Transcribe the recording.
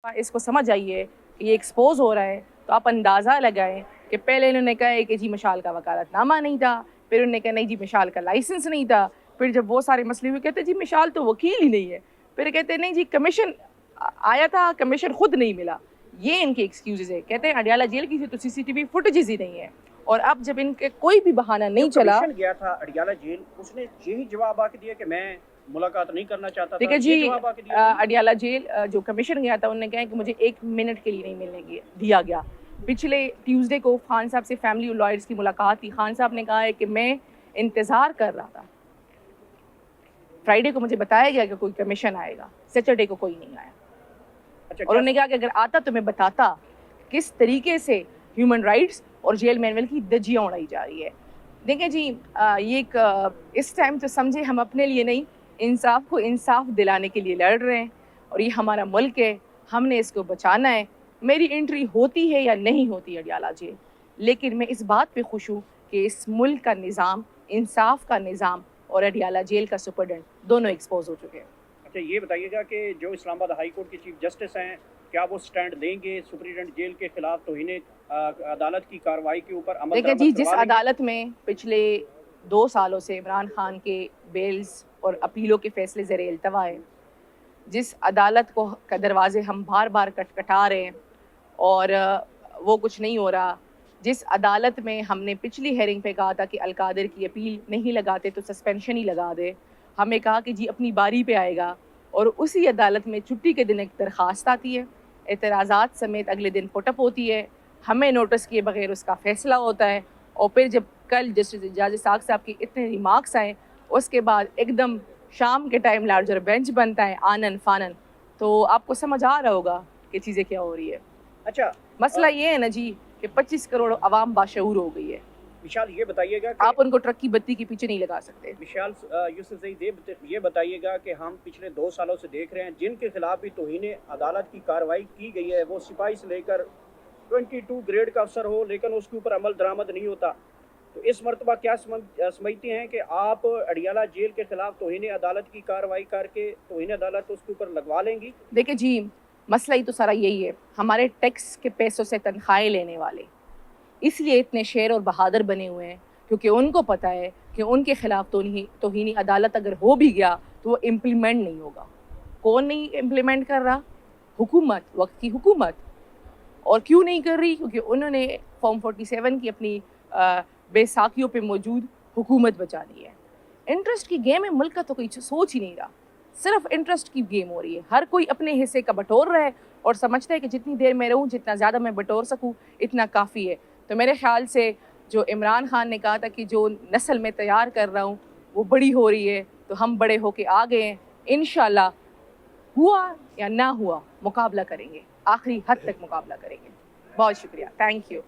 इसको समझ आइए कि ये एक्सपोज हो रहा है, तो आप अंदाज़ा लगाएं कि पहले इन्होंने कहा है कि जी मिशाल का वकालतनामा नहीं था, फिर उन्होंने कहा नहीं जी मिशाल का लाइसेंस नहीं था, फिर जब वो सारे मसले हुए कहते जी मिशाल तो वकील ही नहीं है, फिर कहते नहीं जी कमीशन आया था, कमीशन खुद नहीं मिला। ये इनके एक्सक्यूज़ है। कहते हैं अडियाला जेल की थी तो CCTV फुटेजेस ही नहीं है। और अब जब इनके कोई भी बहाना नहीं चला, कमीशन गया था अडियाला जेल, उसने यही जवाब आके दिया कि मैं मुलाकात नहीं करना चाहता था। देखिए जी, दिया अडियाला जेल जो कमीशन गया था उन्होंने कहा कि मुझे 1 मिनट के लिए नहीं मिलने दिया गया। पिछले ट्यूसडे को खान साहब से फैमिली लॉयर्स की मुलाकात थी। खान साहब ने कहा है कि मैं इंतज़ार कर रहा था। फ्राइडे को मुझे बताया गया कि कोई कमीशन आएगा, सैटरडे को कोई नहीं आया। अच्छा, और उन्होंने कहा कि अगर आता तो मैं बताता किस तरीके से ह्यूमन राइट्स और जेल मैनुअल की धज्जियाँ उड़ाई जा रही है। देखें जी, ये एक इस टाइम तो समझे हम अपने लिए नहीं, इंसाफ को इंसाफ दिलाने के लिए लड़ रहे हैं और ये हमारा मुल्क है, हमने इसको बचाना है। मेरी एंट्री होती है या नहीं होती अडियाला जेल, लेकिन मैं इस बात पे खुश हूँ कि इस मुल्क का निज़ाम, इंसाफ का निज़ाम और अडियाला जेल का सुपरडेंट दोनों एक्सपोज हो चुके हैं। अच्छा, ये बताइएगा कि जो इस्लामाबाद हाई कोर्ट के चीफ जस्टिस हैं, क्या वो स्टैंड लेंगे सुप्रीडेंट जेल के खिलाफ तौहीन अदालत की कार्रवाई के ऊपर अमल? देखिए जी, जिस अदालत में पिछले 2 सालों से इमरान खान के बेल्स और अपीलों के फैसले ज़ेरे इल्तवा है, जिस अदालत को का दरवाजे हम बार बार खटखटा रहे हैं और वो कुछ नहीं हो रहा, जिस अदालत में हमने पिछली हेयरिंग पे कहा था कि अलकादिर की अपील नहीं लगाते तो सस्पेंशन ही लगा दे, हमें कहा कि जी अपनी बारी पे आएगा, और उसी अदालत में छुट्टी के दिन एक दरख्वास्त आती है, एतराज़ात समेत अगले दिन पुटअप होती है, हमें नोटिस किए बगैर उसका फ़ैसला होता है, और फिर जब कल जस्टिस एजाज इसाक साहब के इतने रिमार्क्स आए, उसके बाद एकदम शाम के टाइम लार्जर बेंच बनता है आनन फानन। तो आपको समझ आ रहा होगा कि चीज़ें क्या हो रही है। अच्छा, मसला ये है ना जी कि 25 करोड़ आवाम बाशऊर हो गई है। विशाल, ये बताइएगा आप उनको ट्रक की बत्ती के पीछे नहीं लगा सकते। विशाल यूसुफ ज़ईद, ये बताइएगा कि हम पिछले 2 सालों से देख रहे हैं जिनके खिलाफ भी तौहीन अदालत की कार्रवाई की गई है, वो सिपाही से लेकर 22 ग्रेड का अफसर हो, लेकिन उसके ऊपर अमल दरामद नहीं होता। तो इस मरतबा क्या समझते हैं कि आप अडियाला जेल के खिलाफ तौहीन अदालत की कार्रवाई करके तौहीन अदालत उसके ऊपर लगवा लेंगी? देखिए जी, मसला ही तो सारा यही है, हमारे टैक्स के पैसों से तनख्वाहें लेने वाले इसलिए इतने शेर और बहादुर बने हुए हैं, क्योंकि उनको पता है कि उनके खिलाफ तौहीनी अदालत अगर हो भी गया तो वो इम्प्लीमेंट नहीं होगा। कौन नहीं इम्प्लीमेंट कर रहा? हुकूमत, वक्त की हुकूमत। और क्यों नहीं कर रही? क्योंकि उन्होंने फॉर्म 47 की अपनी बेसाखियों पे मौजूद हुकूमत बचानी है। इंटरेस्ट की गेम है, मुल्क का तो कोई सोच ही नहीं रहा, सिर्फ इंटरेस्ट की गेम हो रही है। हर कोई अपने हिस्से का बटोर रहा है और समझता है कि जितनी देर मैं रहूँ, जितना ज़्यादा मैं बटोर सकूँ, इतना काफ़ी है। तो मेरे ख्याल से जो इमरान खान ने कहा था कि जो नस्ल में तैयार कर रहा हूँ वो बड़ी हो रही है, तो हम बड़े होके आ गए हैं। इंशाल्लाह हुआ या ना हुआ मुकाबला करेंगे, आखिरी हद तक मुकाबला करेंगे। बहुत शुक्रिया, थैंक यू।